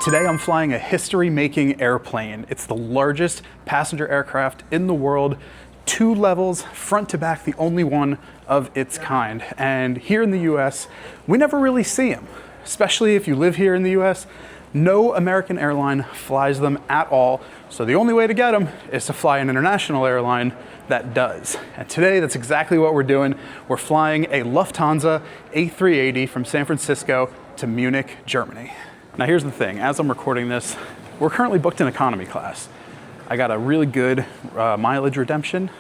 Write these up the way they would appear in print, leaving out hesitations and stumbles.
Today I'm flying a history-making airplane. It's the largest passenger aircraft in the world, 2 levels, front to back, the only one of its kind. And here in the US, we never really see them, especially if you live here in the US. No American airline flies them at all. So the only way to get them is to fly an international airline that does. And today, that's exactly what we're doing. We're flying a Lufthansa A380 from San Francisco to Munich, Germany. Now here's the thing, as I'm recording this, we're currently booked in economy class. I got a really good mileage redemption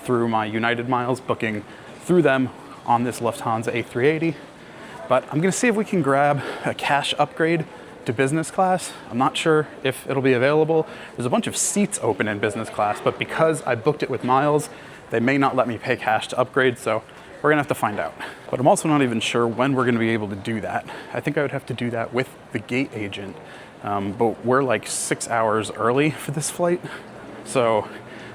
through my United Miles, booking through them on this Lufthansa A380. But I'm gonna see if we can grab a cash upgrade to business class. I'm not sure if it'll be available. There's a bunch of seats open in business class, but because I booked it with miles, they may not let me pay cash to upgrade, so we're gonna have to find out. But I'm also not even sure when we're gonna be able to do that. I think I would have to do that with the gate agent, but we're like 6 hours early for this flight, so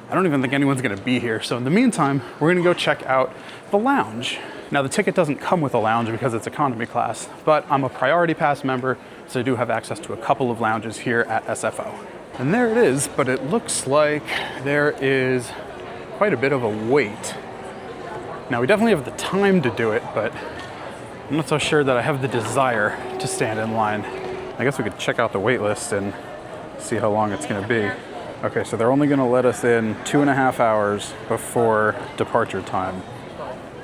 I don't even think anyone's gonna be here. So in the meantime, we're gonna go check out the lounge. Now the ticket doesn't come with a lounge because it's economy class, but I'm a priority pass member, so I do have access to a couple of lounges here at SFO. And there it is, but it looks like there is quite a bit of a wait. Now we definitely have the time to do it, but I'm not so sure that I have the desire to stand in line. I guess we could check out the wait list and see how long it's gonna be. Okay, so they're only gonna let us in 2.5 hours before departure time.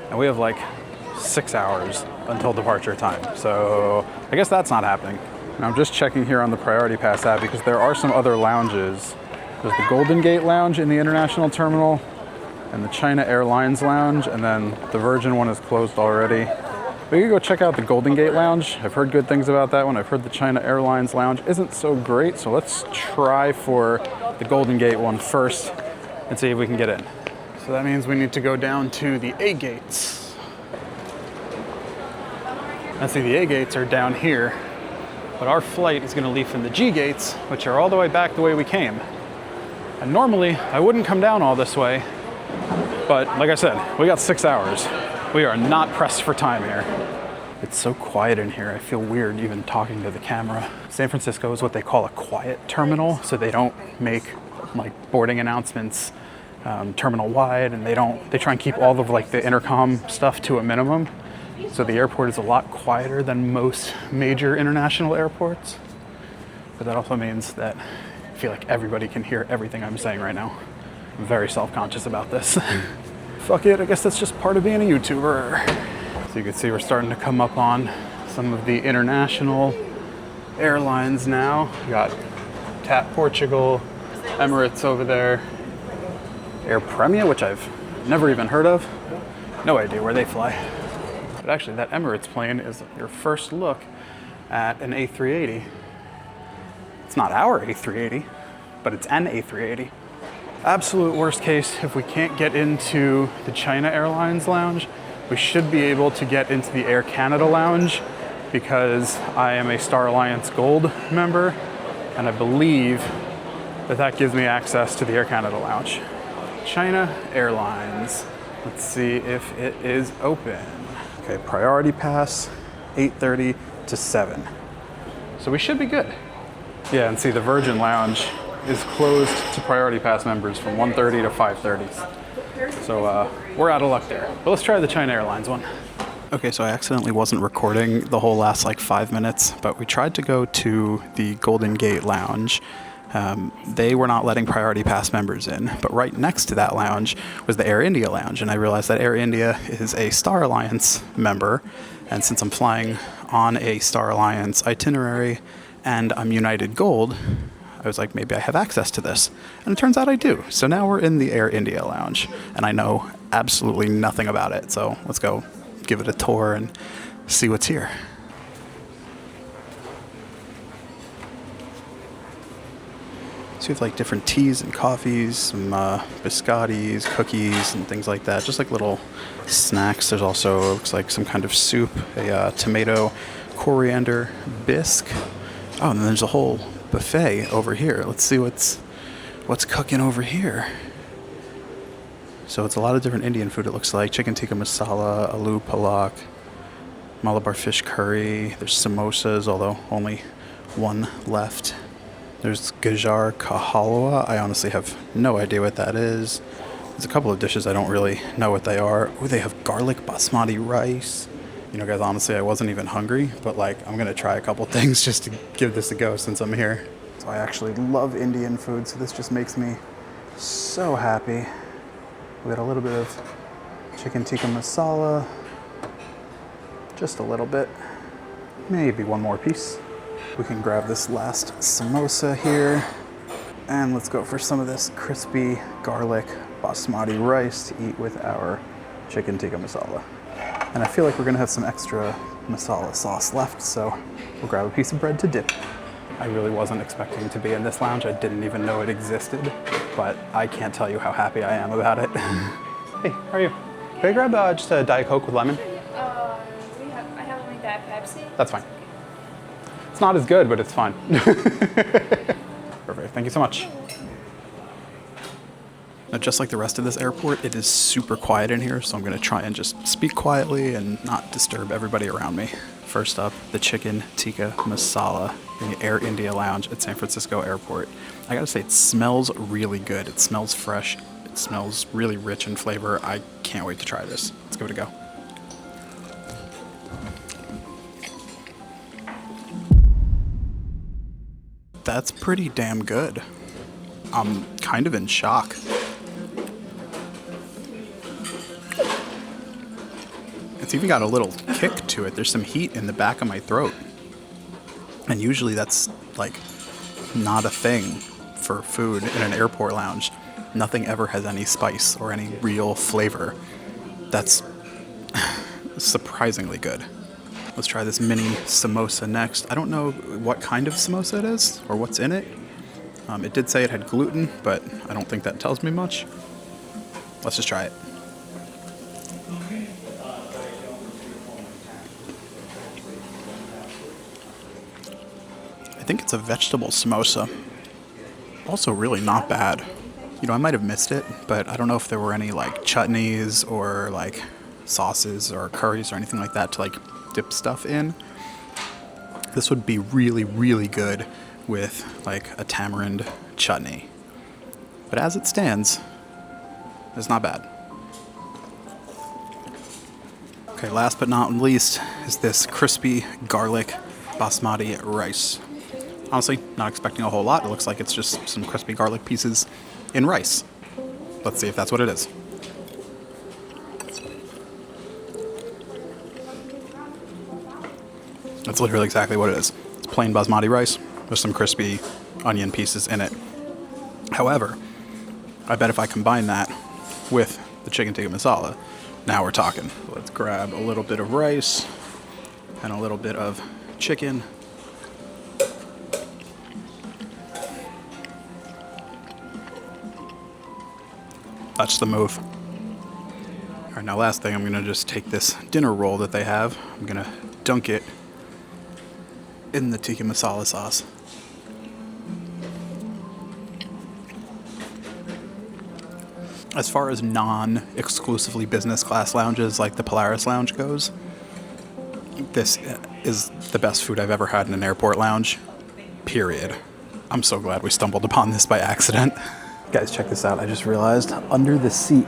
And we have like 6 hours until departure time. So I guess that's not happening. Now I'm just checking here on the Priority Pass app because there are some other lounges. There's the Golden Gate Lounge in the International Terminal and the China Airlines Lounge, and then the Virgin one is closed already. We could go check out the Golden Gate Lounge. I've heard good things about that one. I've heard the China Airlines Lounge isn't so great, so let's try for the Golden Gate one first and see if we can get in. So that means we need to go down to the A gates. And see, the A gates are down here, but our flight is gonna leave from the G gates, which are all the way back the way we came. And normally I wouldn't come down all this way, but like I said, we got 6 hours. We are not pressed for time here. It's so quiet in here, I feel weird even talking to the camera. San Francisco is what they call a quiet terminal, so they don't make like boarding announcements terminal wide, and they try and keep all of like the intercom stuff to a minimum. So the airport is a lot quieter than most major international airports. But that also means that I feel like everybody can hear everything I'm saying right now. I'm very self-conscious about this. Fuck it, I guess that's just part of being a YouTuber. So you can see we're starting to come up on some of the international airlines now. We got TAP Portugal, Emirates over there, Air Premia, which I've never even heard of. No idea where they fly. But actually that Emirates plane is your first look at an A380. It's not our A380, but it's an A380. Absolute worst case, if we can't get into the China Airlines Lounge, we should be able to get into the Air Canada Lounge because I am a Star Alliance Gold member, and I believe that that gives me access to the Air Canada Lounge. China Airlines. Let's see if it is open. Okay, Priority Pass, 8:30 to 7. So we should be good. Yeah, and see the Virgin Lounge is closed to Priority Pass members from 1:30 to 5:30. So we're out of luck there. But let's try the China Airlines one. Okay, so I accidentally wasn't recording the whole last like 5 minutes, but we tried to go to the Golden Gate Lounge. They were not letting Priority Pass members in, but right next to that lounge was the Air India Lounge, and I realized that Air India is a Star Alliance member, and since I'm flying on a Star Alliance itinerary and I'm United Gold, I was like, maybe I have access to this. And it turns out I do. So now we're in the Air India Lounge, and I know absolutely nothing about it. So let's go give it a tour and see what's here. So we have like different teas and coffees, some biscottis, cookies, and things like that. Just like little snacks. There's also, looks like some kind of soup, a tomato coriander bisque. Oh, and then there's a whole buffet over here. Let's see what's cooking over here. So it's a lot of different Indian food, it looks like. Chicken tikka masala, aloo palak, Malabar fish curry. There's samosas, although only one left. There's Gajar Kahalawa. I honestly have no idea what that is. There's a couple of dishes I don't really know what they are. Oh, they have garlic basmati rice. You know, guys, honestly, I wasn't even hungry, but like, I'm gonna try a couple things just to give this a go since I'm here. So I actually love Indian food, so this just makes me so happy. We got a little bit of chicken tikka masala, just a little bit, maybe one more piece. We can grab this last samosa here, and let's go for some of this crispy garlic basmati rice to eat with our chicken tikka masala. And I feel like we're gonna have some extra masala sauce left, so we'll grab a piece of bread to dip. I really wasn't expecting to be in this lounge. I didn't even know it existed, but I can't tell you how happy I am about it. Hey, how are you? Can I grab just a Diet Coke with lemon? I have only that Pepsi. That's fine. It's not as good, but it's fine. Perfect, thank you so much. Now, just like the rest of this airport, it is super quiet in here, so I'm gonna try and just speak quietly and not disturb everybody around me. First up, the chicken tikka masala in the Air India lounge at San Francisco Airport. I gotta say, it smells really good. It smells fresh. It smells really rich in flavor. I can't wait to try this. Let's give it a go. That's pretty damn good. I'm kind of in shock. It's even got a little kick to it. There's some heat in the back of my throat. And usually that's like not a thing for food in an airport lounge. Nothing ever has any spice or any real flavor. That's surprisingly good. Let's try this mini samosa next. I don't know what kind of samosa it is or what's in it. It did say it had gluten, but I don't think that tells me much. Let's just try it. I think it's a vegetable samosa. Also really not bad. You know, I might have missed it, but I don't know if there were any like chutneys or like sauces or curries or anything like that to like dip stuff in. This would be really, really good with like a tamarind chutney. But as it stands, it's not bad. Okay, last but not least is this crispy garlic basmati rice. Honestly, not expecting a whole lot. It looks like it's just some crispy garlic pieces in rice. Let's see if that's what it is. That's literally exactly what it is. It's plain basmati rice with some crispy onion pieces in it. However, I bet if I combine that with the chicken tikka masala, now we're talking. Let's grab a little bit of rice and a little bit of chicken. That's the move. All right, now last thing, I'm gonna just take this dinner roll that they have. I'm gonna dunk it in the tikka masala sauce. As far as non-exclusively business class lounges like the Polaris lounge goes, this is the best food I've ever had in an airport lounge, period. I'm so glad we stumbled upon this by accident. Guys, check this out. I just realized under the seat,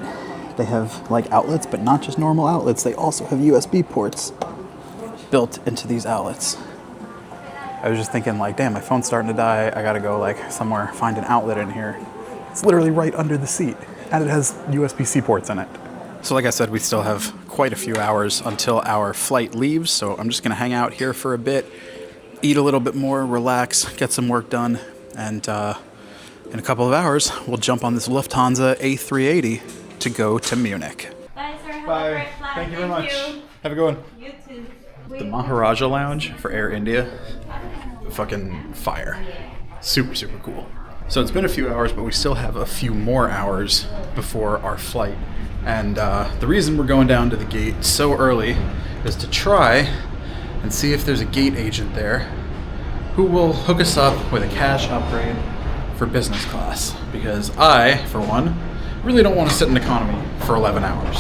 they have like outlets, but not just normal outlets. They also have USB ports built into these outlets. I was just thinking like, damn, my phone's starting to die. I gotta go like somewhere, find an outlet in here. It's literally right under the seat, and it has USB-C ports in it. So like I said, we still have quite a few hours until our flight leaves. So I'm just gonna hang out here for a bit, eat a little bit more, relax, get some work done, and in a couple of hours, we'll jump on this Lufthansa A380 to go to Munich. Bye, sir. Have a Bye. great flight. Thank you very much. Have a good one. You too. The Maharaja Lounge for Air India, fucking fire. Super, super cool. So it's been a few hours, but we still have a few more hours before our flight. And the reason we're going down to the gate so early is to try and see if there's a gate agent there who will hook us up with a cash upgrade for business class, because I, for one, really don't want to sit in economy for 11 hours.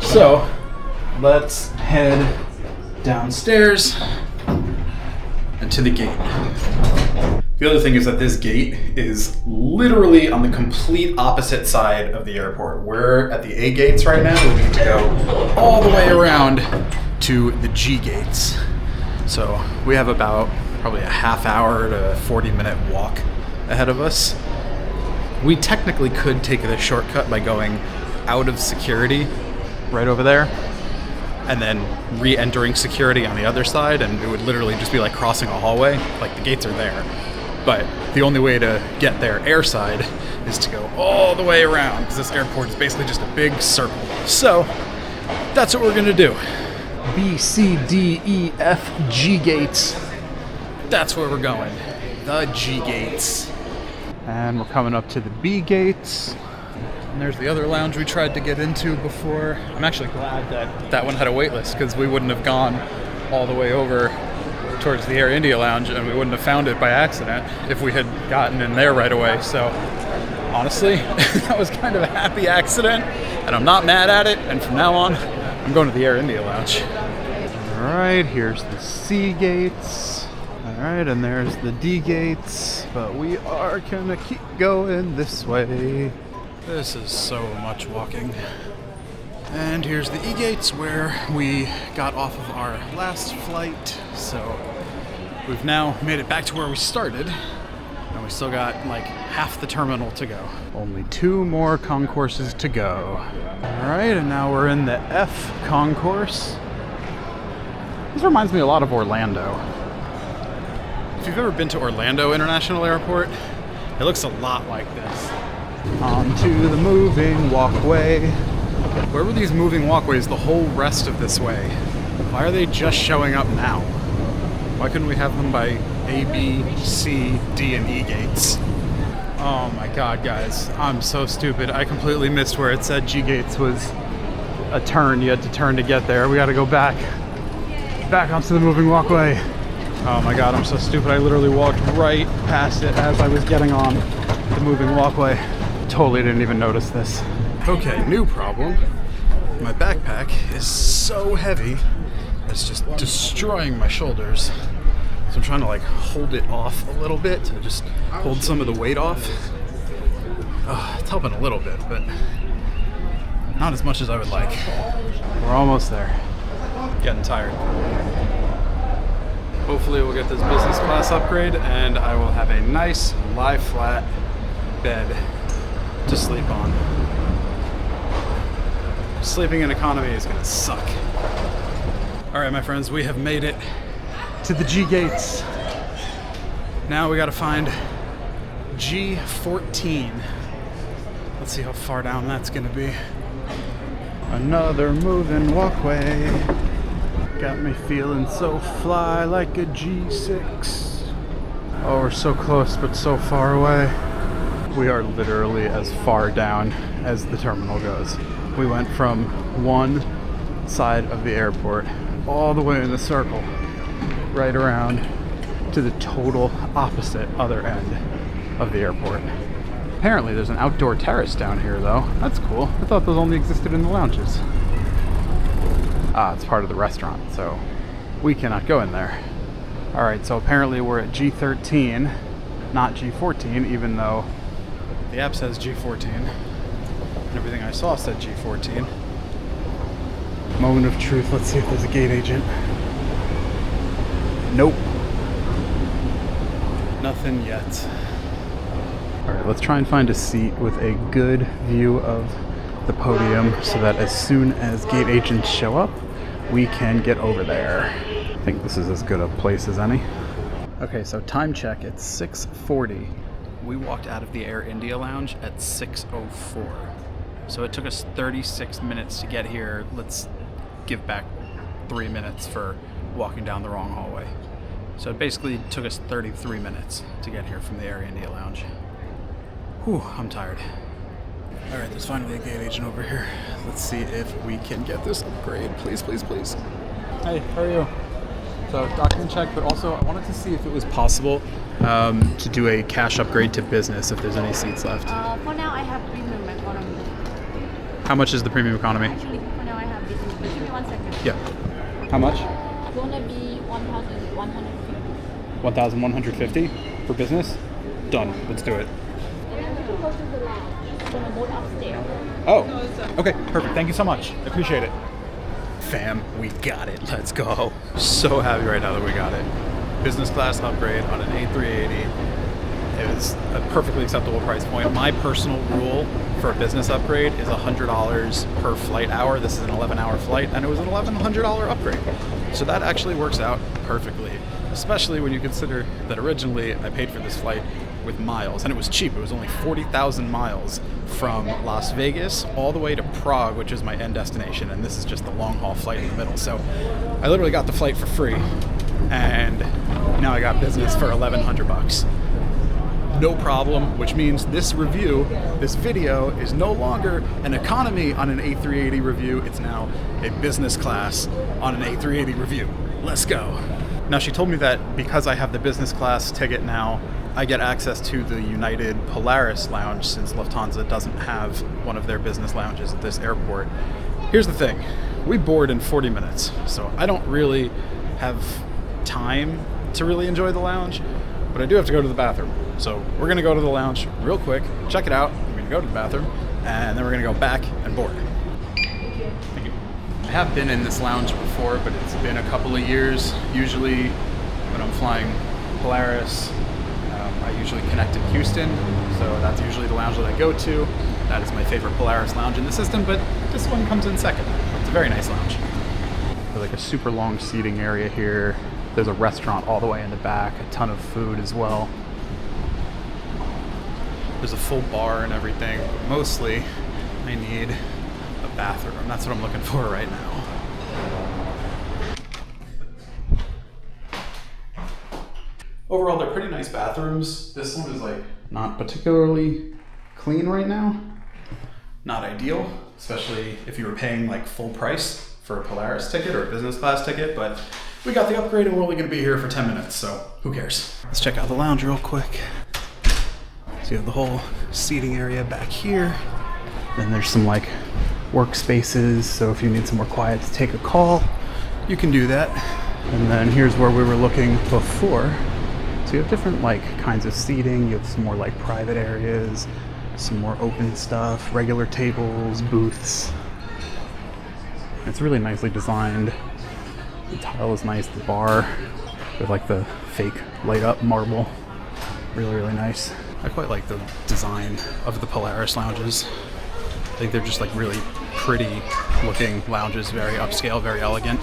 So let's head downstairs and to the gate. The other thing is that this gate is literally on the complete opposite side of the airport. We're at the A gates right now. We need to go all the way around to the G gates. So we have about probably a half hour to 40-minute walk ahead of us. We technically could take the shortcut by going out of security right over there and then re-entering security on the other side, and it would literally just be like crossing a hallway. Like, the gates are there. But the only way to get there airside is to go all the way around, because this airport is basically just a big circle. So that's what we're gonna do. B, C, D, E, F, G gates. That's where we're going. The G gates. And we're coming up to the B gates. And there's the other lounge we tried to get into before. I'm actually glad that that one had a wait list, because we wouldn't have gone all the way over towards the Air India lounge, and we wouldn't have found it by accident if we had gotten in there right away. So honestly, that was kind of a happy accident, and I'm not mad at it. And from now on, I'm going to the Air India lounge. All right, here's the C gates. All right, and there's the D gates, but we are gonna keep going this way. This is so much walking. And here's the E gates where we got off of our last flight. So we've now made it back to where we started, and we still got like half the terminal to go. Only 2 more concourses to go. All right, and now we're in the F concourse. This reminds me a lot of Orlando. If you've ever been to Orlando International Airport, it looks a lot like this. Onto the moving walkway. Where were these moving walkways the whole rest of this way? Why are they just showing up now? Why couldn't we have them by A, B, C, D, and E gates? Oh my god, guys. I'm so stupid. I completely missed where it said G gates was a turn. You had to turn to get there. We gotta go back onto the moving walkway. Oh my god, I'm so stupid. I literally walked right past it as I was getting on the moving walkway. Totally didn't even notice this. Okay, new problem. My backpack is so heavy, it's just destroying my shoulders. So I'm trying to like hold it off a little bit to just hold some of the weight off. It's helping a little bit, but not as much as I would like. We're almost there. Getting tired. Hopefully we'll get this business class upgrade and I will have a nice lie flat bed to sleep on. Sleeping in economy is gonna suck. All right, my friends, we have made it to the G gates. Now we gotta find G14. Let's see how far down that's gonna be. Another moving walkway. Got me feeling so fly like a G6. Oh, we're so close, but so far away. We are literally as far down as the terminal goes. We went from one side of the airport all the way in the circle, right around to the total opposite other end of the airport. Apparently there's an outdoor terrace down here though. That's cool. I thought those only existed in the lounges. It's part of the restaurant, so we cannot go in there. All right, so apparently we're at G13, not G14, even though the app says G14. And everything I saw said G14. Moment of truth. Let's see if there's a gate agent. Nope. Nothing yet. All right, let's try and find a seat with a good view of the podium so that as soon as gate agents show up, we can get over there. I think this is as good a place as any. Okay, so time check, it's 6:40. We walked out of the Air India lounge at 6:04. So it took us 36 minutes to get here. Let's give back 3 minutes for walking down the wrong hallway. So it basically took us 33 minutes to get here from the Air India lounge. Whew, I'm tired. All right, there's finally a gate agent over here. Let's see if we can get this upgrade. Please, please, please. Hey, how are you? So document check, but also I wanted to see if it was possible to do a cash upgrade to business if there's any seats left. For now, I have premium economy. How much is the premium economy? Actually, for now, I have business. But give me 1 second. Yeah. How much? It's gonna be 1,150. 1,150 for business? Done. Let's do it. Oh, okay, perfect. Thank you so much. I appreciate it. Fam, we got it. Let's go. So happy right now that we got it. Business class upgrade on an A380. It was a perfectly acceptable price point. My personal rule for a business upgrade is $100 per flight hour. This is an 11-hour flight, and it was an $1,100 upgrade. So that actually works out perfectly, especially when you consider that originally I paid for this flight with miles, and it was cheap. It was only 40,000 miles from Las Vegas all the way to Prague, which is my end destination, and this is just the long-haul flight in the middle. So I literally got the flight for free, and now I got business for $1,100. No problem, which means this video is no longer an economy on an A380 review. It's now a business class on an A380 review. Let's go. Now, she told me that because I have the business class ticket now, I get access to the United Polaris lounge since Lufthansa doesn't have one of their business lounges at this airport. Here's the thing, we board in 40 minutes, so I don't really have time to really enjoy the lounge, but I do have to go to the bathroom. So we're gonna go to the lounge real quick, check it out, we're gonna go to the bathroom, and then we're gonna go back and board. Thank you. I have been in this lounge before, but it's been a couple of years. Usually when I'm flying Polaris, I usually connect in Houston, so that's usually the lounge that I go to. That is my favorite Polaris lounge in the system, but this one comes in second. It's a very nice lounge. There's like a super long seating area here. There's a restaurant all the way in the back, a ton of food as well. There's a full bar and everything, but mostly I need a bathroom. That's what I'm looking for right now. Overall, they're pretty nice bathrooms. This one is like not particularly clean right now. Not ideal, especially if you were paying like full price for a Polaris ticket or a business class ticket, but we got the upgrade and we're only gonna be here for 10 minutes, so who cares? Let's check out the lounge real quick. So you have the whole seating area back here. Then there's some like workspaces, so if you need some more quiet to take a call, you can do that. And then here's where we were looking before. So you have different like kinds of seating. You have some more like private areas, some more open stuff, regular tables, booths. It's really nicely designed. The tile is nice, the bar with like the fake light up marble. Really, really nice. I quite like the design of the Polaris lounges. I think they're just like really pretty looking lounges, very upscale, very elegant.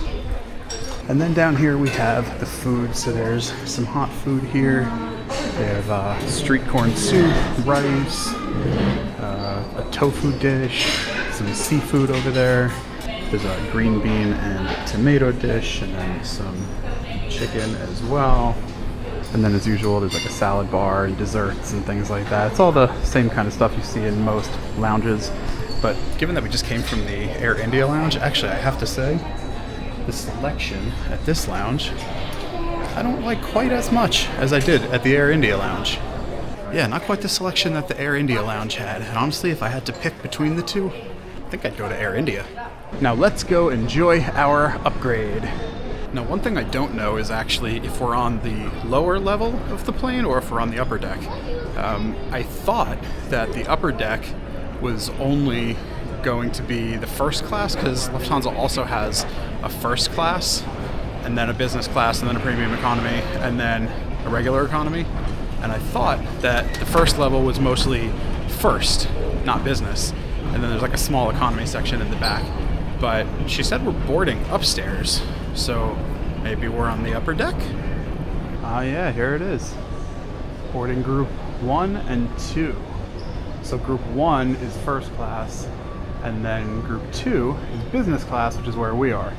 And then down here we have the food. So there's some hot food here. They have street corn soup, rice, a tofu dish, some seafood over there. There's a green bean and tomato dish, and then some chicken as well. And then as usual, there's like a salad bar and desserts and things like that. It's all the same kind of stuff you see in most lounges. But given that we just came from the Air India lounge, actually I have to say, the selection at this lounge, I don't like quite as much as I did at the Air India lounge. Yeah, not quite the selection that the Air India lounge had. And honestly, if I had to pick between the two, I think I'd go to Air India. Now let's go enjoy our upgrade. Now one thing I don't know is actually if we're on the lower level of the plane or if we're on the upper deck. I thought that the upper deck was only going to be the first class, because Lufthansa also has a first class and then a business class and then a premium economy and then a regular economy. And I thought that the first level was mostly first, not business. And then there's like a small economy section in the back. But she said we're boarding upstairs, so maybe we're on the upper deck? Yeah, here it is. Boarding group 1 and 2. So group 1 is first class, and then group 2 is business class, which is where we are.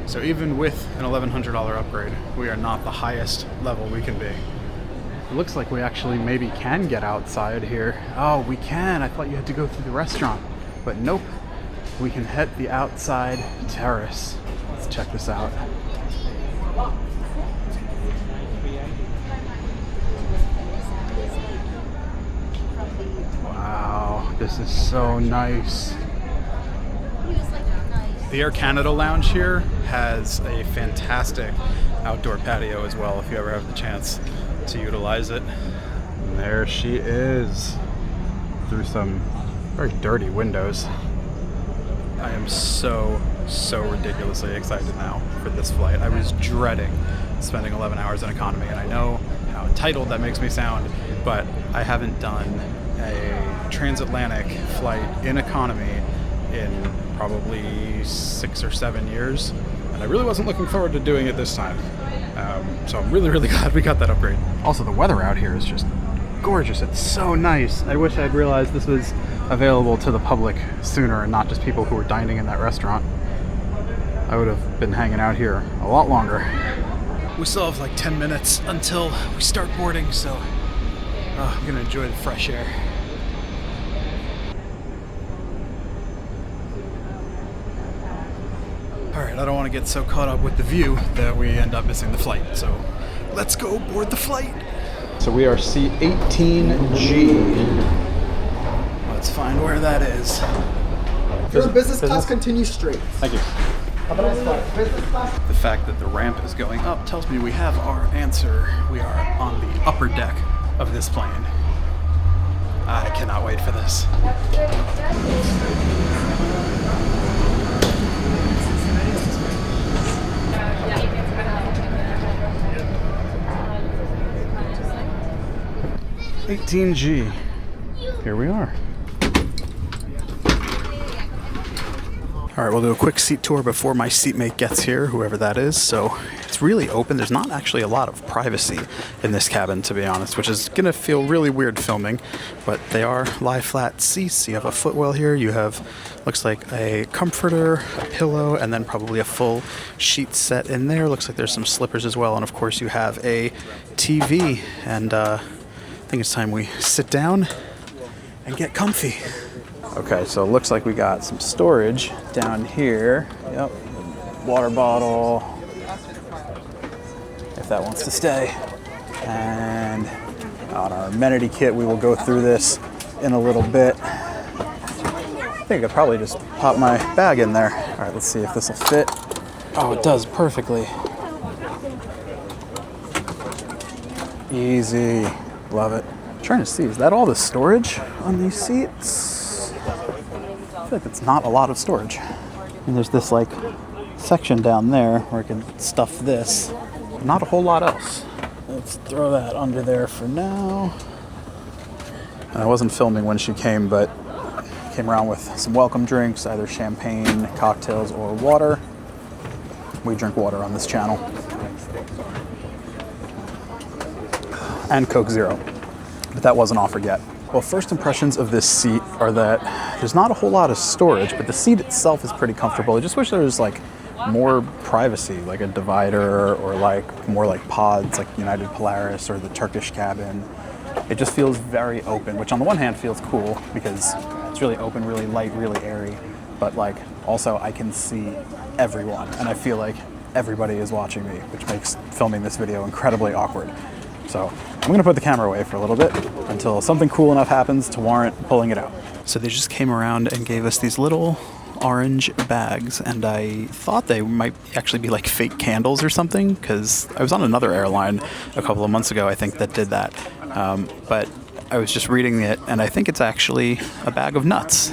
So even with an $1,100 upgrade, we are not the highest level we can be. It looks like we actually maybe can get outside here. Oh, we can. I thought you had to go through the restaurant, but nope. We can hit the outside terrace. Let's check this out. Wow, this is so nice. The Air Canada lounge here has a fantastic outdoor patio as well if you ever have the chance to utilize it. And there she is through some very dirty windows. I am so ridiculously excited now for this flight. I was dreading spending 11 hours in economy, and I know how entitled that makes me sound, but I haven't done a transatlantic flight in economy in probably 6 or 7 years, and I really wasn't looking forward to doing it this time. So I'm really glad we got that upgrade. Also, the weather out here is just gorgeous. It's so nice. I wish I'd realized this was available to the public sooner and not just people who were dining in that restaurant. I would have been hanging out here a lot longer. We still have like 10 minutes until we start boarding, so I'm gonna enjoy the fresh air. Alright, I don't want to get so caught up with the view that we end up missing the flight, so let's go board the flight. So we are C18G. Let's find where that is. Your business class continues straight. Thank you. Have a nice flight. Business class. The fact that the ramp is going up tells me we have our answer. We are on the upper deck of this plane. I cannot wait for this. (18G). Here we are. All right, we'll do a quick seat tour before my seatmate gets here, whoever that is. So it's really open. There's not actually a lot of privacy in this cabin, to be honest, which is going to feel really weird filming, but they are lie flat seats. You have a footwell here. You have, looks like a comforter, a pillow, and then probably a full sheet set in there. Looks like there's some slippers as well. And of course you have a TV, and I think it's time we sit down and get comfy. Okay, so it looks like we got some storage down here. Yep, water bottle, if that wants to stay. And on our amenity kit, we will go through this in a little bit. I think I could probably just pop my bag in there. All right, let's see if this will fit. Oh, it does perfectly. Easy, love it. I'm trying to see, is that all the storage on these seats? I feel like it's not a lot of storage. And there's this like section down there where I can stuff this. Not a whole lot else. Let's throw that under there for now. I wasn't filming when she came, but came around with some welcome drinks, either champagne, cocktails, or water. We drink water on this channel. And Coke Zero, but that wasn't offered yet. Well, first impressions of this seat are that there's not a whole lot of storage, but the seat itself is pretty comfortable. I just wish there was like more privacy, like a divider or like more like pods like United Polaris or the Turkish cabin. It just feels very open, which on the one hand feels cool because it's really open, really light, really airy, but like also I can see everyone and I feel like everybody is watching me, which makes filming this video incredibly awkward. So I'm gonna put the camera away for a little bit until something cool enough happens to warrant pulling it out. So they just came around and gave us these little orange bags, and I thought they might actually be like fake candles or something, because I was on another airline a couple of months ago, I think, that did that. But I was just reading it, and I think it's actually a bag of nuts.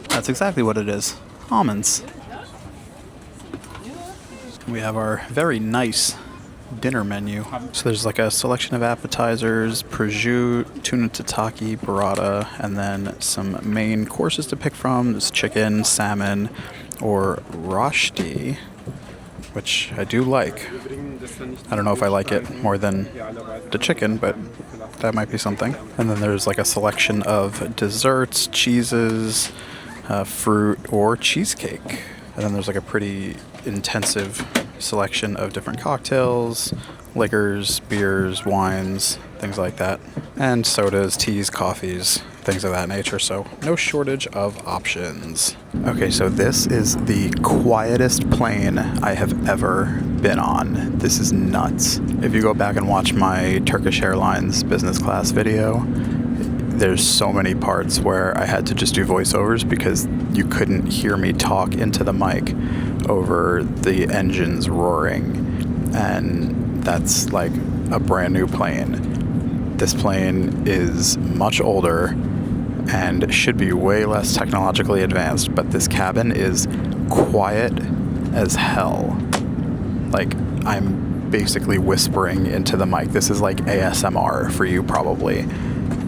That's exactly what it is. Almonds. We have our very nice dinner menu. So there's like a selection of appetizers, prosciutto, tuna tataki, burrata, and then some main courses to pick from. There's chicken, salmon, or rashti, which I do like. I don't know if I like it more than the chicken, but that might be something. And then there's like a selection of desserts, cheeses, fruit, or cheesecake. And then there's like a pretty intensive selection of different cocktails, liquors, beers, wines, things like that. And sodas, teas, coffees, things of that nature. So no shortage of options. Okay, so this is the quietest plane I have ever been on. This is nuts. If you go back and watch my Turkish Airlines business class video, there's so many parts where I had to just do voiceovers because you couldn't hear me talk into the mic over the engines roaring. And that's like a brand new plane. This plane is much older and should be way less technologically advanced, but this cabin is quiet as hell. Like, I'm basically whispering into the mic. This is like ASMR for you probably.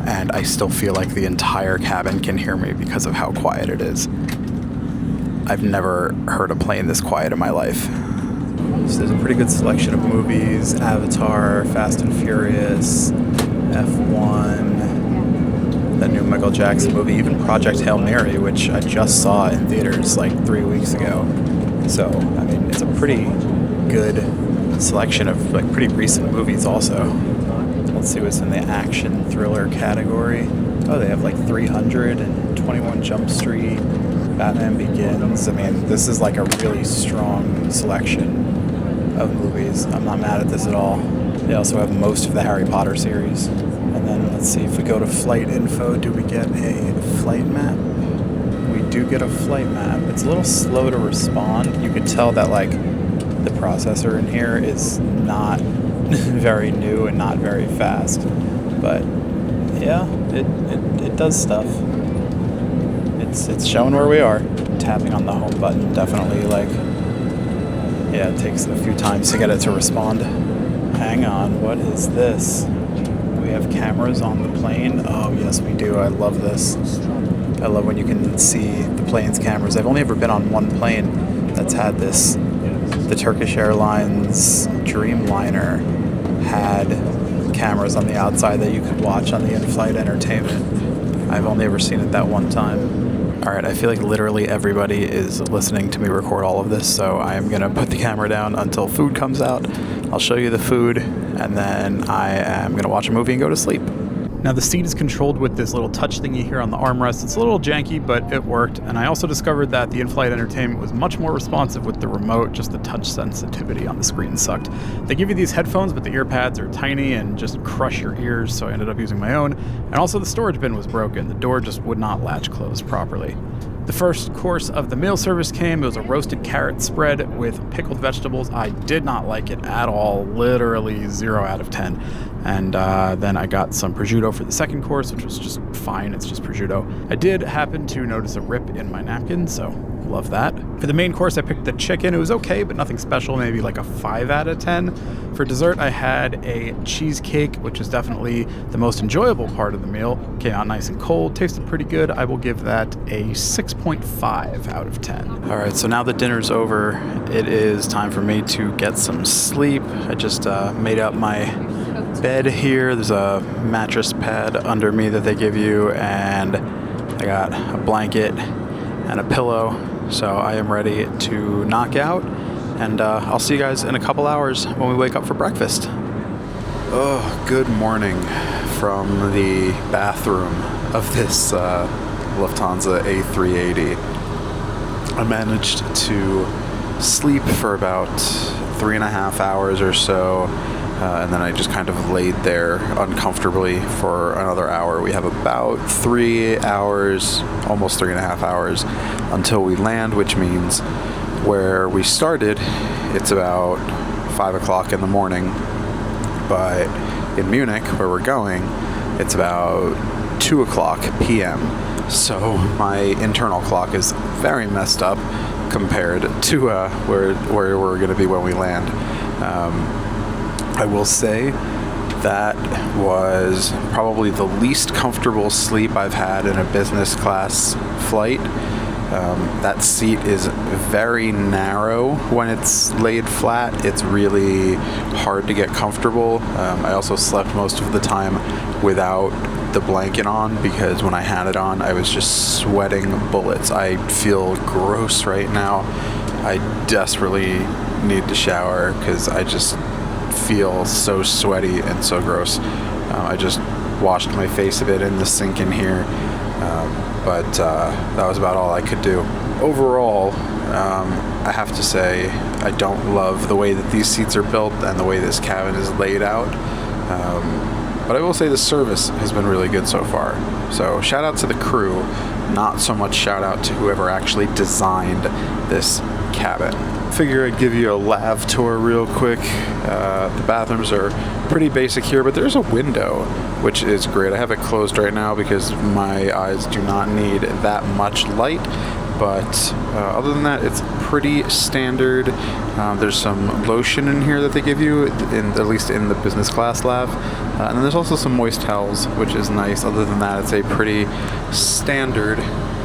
And I still feel like the entire cabin can hear me because of how quiet it is. I've never heard a plane this quiet in my life. So there's a pretty good selection of movies: Avatar, Fast and Furious, F1, that new Michael Jackson movie, even Project Hail Mary, which I just saw in theaters like 3 weeks ago. So, I mean, it's a pretty good selection of like pretty recent movies also. Let's see what's in the action thriller category. Oh, they have like 300 and 21 Jump Street, Batman Begins. I mean, this is like a really strong selection of movies. I'm not mad at this at all. They also have most of the Harry Potter series. And then let's see, if we go to flight info, do we get a flight map? We do get a flight map. It's a little slow to respond. You could tell that like the processor in here is not very new and not very fast. But yeah, it does stuff. It's showing where we are. Tapping on the home button definitely like, yeah, it takes a few times to get it to respond. Hang on, what is this? We have cameras on the plane. Oh yes, we do. I love this. I love when you can see the plane's cameras. I've only ever been on one plane that's had this. The Turkish Airlines Dreamliner had cameras on the outside that you could watch on the in-flight entertainment. I've only ever seen it that one time. Alright, I feel like literally everybody is listening to me record all of this, so I am going to put the camera down until food comes out. I'll show you the food, and then I am going to watch a movie and go to sleep. Now the seat is controlled with this little touch thingy here on the armrest. It's a little janky, but it worked. And I also discovered that the in-flight entertainment was much more responsive with the remote. Just the touch sensitivity on the screen sucked. They give you these headphones, but the ear pads are tiny and just crush your ears, so I ended up using my own. And also the storage bin was broken. The door just would not latch closed properly. The first course of the meal service came. It was a roasted carrot spread with pickled vegetables. I did not like it at all, literally 0 out of 10. And then I got some prosciutto for the second course, which was just fine. It's just prosciutto. I did happen to notice a rip in my napkin, so love that. For the main course, I picked the chicken. It was okay, but nothing special, maybe like a 5 out of 10. For dessert, I had a cheesecake, which is definitely the most enjoyable part of the meal. Came out nice and cold, tasted pretty good. I will give that a 6.5 out of 10. All right, so now that dinner's over, it is time for me to get some sleep. I just made up my bed here. There's a mattress pad under me that they give you, and I got a blanket and a pillow. So I am ready to knock out, and I'll see you guys in a couple hours when we wake up for breakfast. Oh, good morning from the bathroom of this Lufthansa A380. I managed to sleep for about 3.5 hours or so, and then I just kind of laid there uncomfortably for another hour. We have about 3 hours, almost 3.5 hours, until we land, which means where we started, it's about 5 o'clock in the morning, but in Munich, where we're going, it's about 2 o'clock p.m. So my internal clock is very messed up compared to where we're going to be when we land. I will say that was probably the least comfortable sleep I've had in a business class flight. That seat is very narrow when it's laid flat. It's really hard to get comfortable. I also slept most of the time without the blanket on, because when I had it on, I was just sweating bullets. I feel gross right now. I desperately need to shower because I just feel so sweaty and so gross. I just washed my face a bit in the sink in here, but that was about all I could do. Overall, I have to say I don't love the way that these seats are built and the way this cabin is laid out. But I will say the service has been really good so far. So shout out to the crew, not so much shout out to whoever actually designed this cabin. Figure I'd give you a lav tour real quick. The bathrooms are pretty basic here, but there's a window, which is great. I have it closed right now because my eyes do not need that much light. But other than that, it's pretty standard. There's some lotion in here that they give you, at least in the business class lav. And then there's also some moist towels, which is nice. Other than that, it's a pretty standard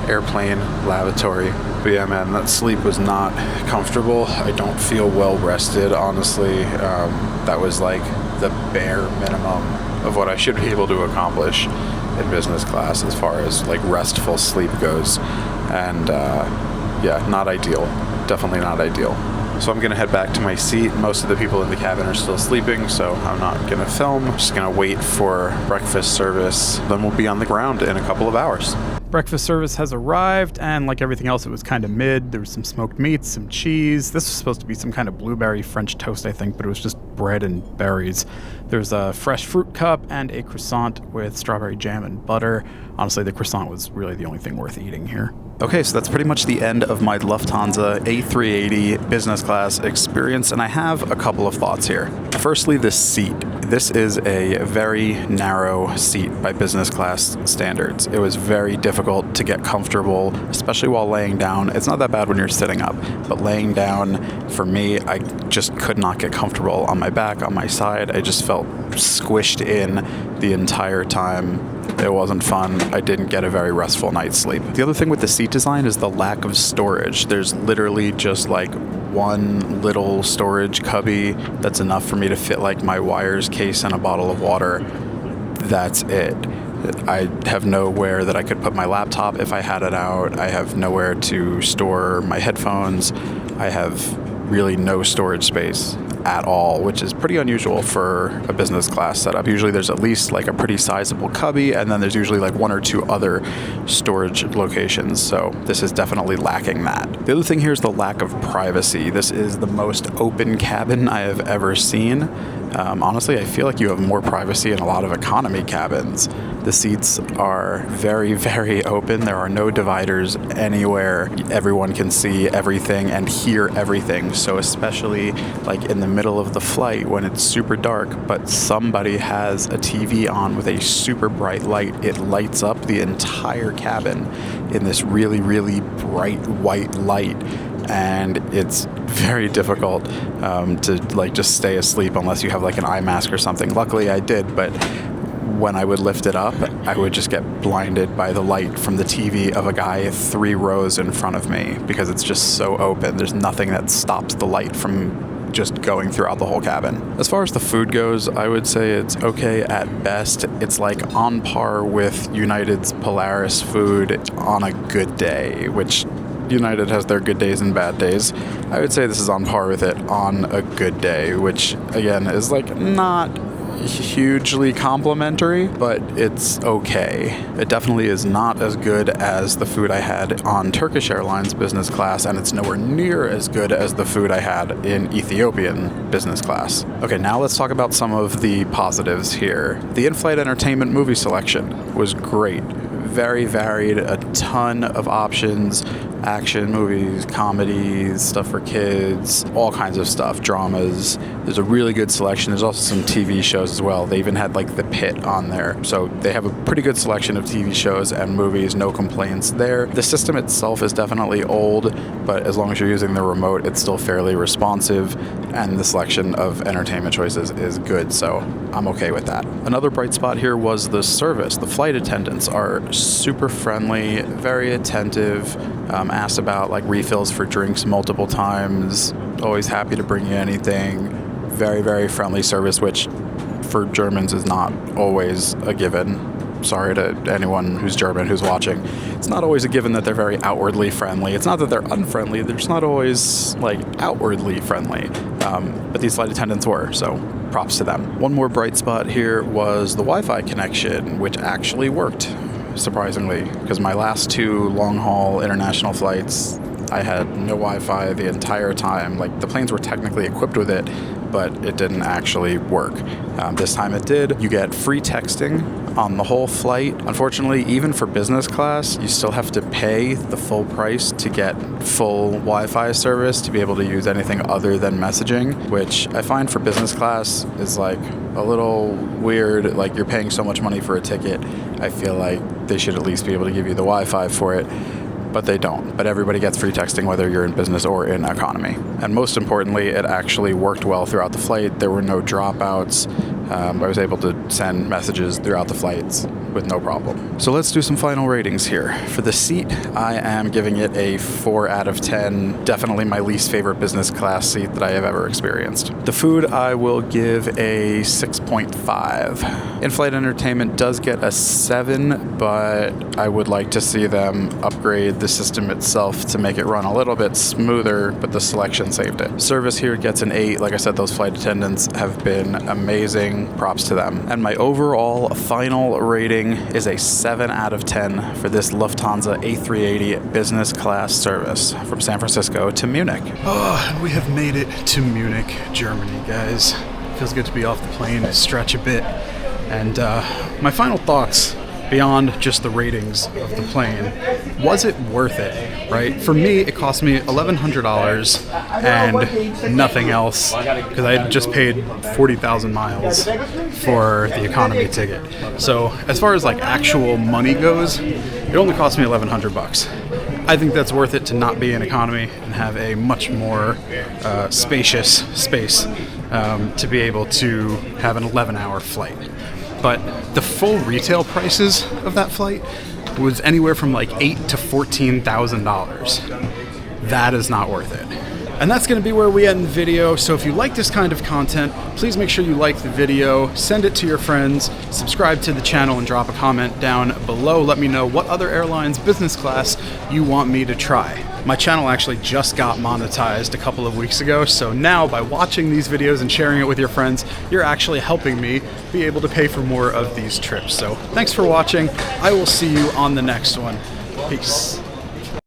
airplane lavatory. But yeah, man, that sleep was not comfortable. I don't feel well rested, honestly. That was like the bare minimum of what I should be able to accomplish in business class as far as like restful sleep goes. And yeah, not ideal. Definitely not ideal. So I'm gonna head back to my seat. Most of the people in the cabin are still sleeping, so I'm not gonna film. I'm just gonna wait for breakfast service. Then we'll be on the ground in a couple of hours. Breakfast service has arrived, and like everything else, it was kind of mid. There was some smoked meats, some cheese. This was supposed to be some kind of blueberry French toast, I think, but it was just bread and berries. There's a fresh fruit cup and a croissant with strawberry jam and butter. Honestly, the croissant was really the only thing worth eating here. Okay, so that's pretty much the end of my Lufthansa A380 business class experience, and I have a couple of thoughts here. Firstly, the seat. This is a very narrow seat by business class standards. It was very difficult to get comfortable, especially while laying down. It's not that bad when you're sitting up, but laying down, for me, I just could not get comfortable on my back, on my side. I just felt squished in the entire time. It wasn't fun. I didn't get a very restful night's sleep. The other thing with the seat design is the lack of storage. There's literally just like one little storage cubby that's enough for me to fit like my wires case and a bottle of water. That's it. I have nowhere that I could put my laptop if I had it out. I have nowhere to store my headphones. I have really no storage space at all, which is pretty unusual for a business class setup. Usually there's at least like a pretty sizable cubby, and then there's usually like one or two other storage locations. So this is definitely lacking that. The other thing here is the lack of privacy. This is the most open cabin I have ever seen. Honestly, I feel like you have more privacy in a lot of economy cabins. The seats are very, very open. There are no dividers anywhere. Everyone can see everything and hear everything. So especially like in the middle of the flight when it's super dark, but somebody has a TV on with a super bright light, it lights up the entire cabin in this really, really bright white light. And it's very difficult to like just stay asleep unless you have like an eye mask or something. Luckily I did, but when I would lift it up, I would just get blinded by the light from the TV of a guy 3 rows in front of me because it's just so open. There's nothing that stops the light from just going throughout the whole cabin. As far as the food goes, I would say it's okay at best. It's like on par with United's Polaris food on a good day, which United has their good days and bad days. I would say this is on par with it on a good day, which again is like not hugely complimentary, but it's okay. It definitely is not as good as the food I had on Turkish Airlines business class, and it's nowhere near as good as the food I had in Ethiopian business class. Okay, now let's talk about some of the positives here. The in-flight entertainment movie selection was great. Very varied, a ton of options, action movies, comedies, stuff for kids, all kinds of stuff, dramas. There's a really good selection. There's also some TV shows as well. They even had like The Pit on there. So they have a pretty good selection of TV shows and movies, no complaints there. The system itself is definitely old, but as long as you're using the remote, it's still fairly responsive, and the selection of entertainment choices is good, so I'm okay with that. Another bright spot here was the service. The flight attendants are super friendly, very attentive, asked about like refills for drinks multiple times, always happy to bring you anything. Very, very friendly service, which for Germans is not always a given. Sorry to anyone who's German who's watching. It's not always a given that they're very outwardly friendly. It's not that they're unfriendly, they're just not always like outwardly friendly. But these flight attendants were, so props to them. One more bright spot here was the Wi-Fi connection, which actually worked, surprisingly, because my last 2 long-haul international flights, I had no Wi-Fi the entire time. Like, the planes were technically equipped with it, but it didn't actually work. This time it did. You get free texting on the whole flight. Unfortunately, even for business class, you still have to pay the full price to get full Wi-Fi service to be able to use anything other than messaging, which I find for business class is like a little weird. Like, you're paying so much money for a ticket. I feel like they should at least be able to give you the Wi-Fi for it, but they don't. But everybody gets free texting whether you're in business or in economy. And most importantly, it actually worked well throughout the flight. There were no dropouts. I was able to send messages throughout the flights with no problem. So let's do some final ratings here. For the seat, I am giving it a 4 out of 10. Definitely my least favorite business class seat that I have ever experienced. The food, I will give a 6.5. In-flight entertainment does get a 7, but I would like to see them upgrade the system itself to make it run a little bit smoother, but the selection saved it. Service here gets an 8. Like I said, those flight attendants have been amazing. Props to them. And my overall final rating is a 7 out of 10 for this Lufthansa A380 business class service from San Francisco to Munich. Oh, we have made it to Munich, Germany, guys. Feels good to be off the plane, stretch a bit. And my final thoughts beyond just the ratings of the plane, was it worth it, right? For me, it cost me $1,100 and nothing else, because I had just paid 40,000 miles for the economy ticket. So as far as like actual money goes, it only cost me $1,100. I think that's worth it to not be in economy and have a much more spacious space to be able to have an 11-hour flight. But the full retail prices of that flight was anywhere from like $8,000 to $14,000. That is not worth it. And that's going to be where we end the video. So if you like this kind of content, please make sure you like the video, send it to your friends, subscribe to the channel, and drop a comment down below. Let me know what other airlines business class you want me to try. My channel actually just got monetized a couple of weeks ago, so now by watching these videos and sharing it with your friends, you're actually helping me be able to pay for more of these trips. So thanks for watching. I will see you on the next one. Peace.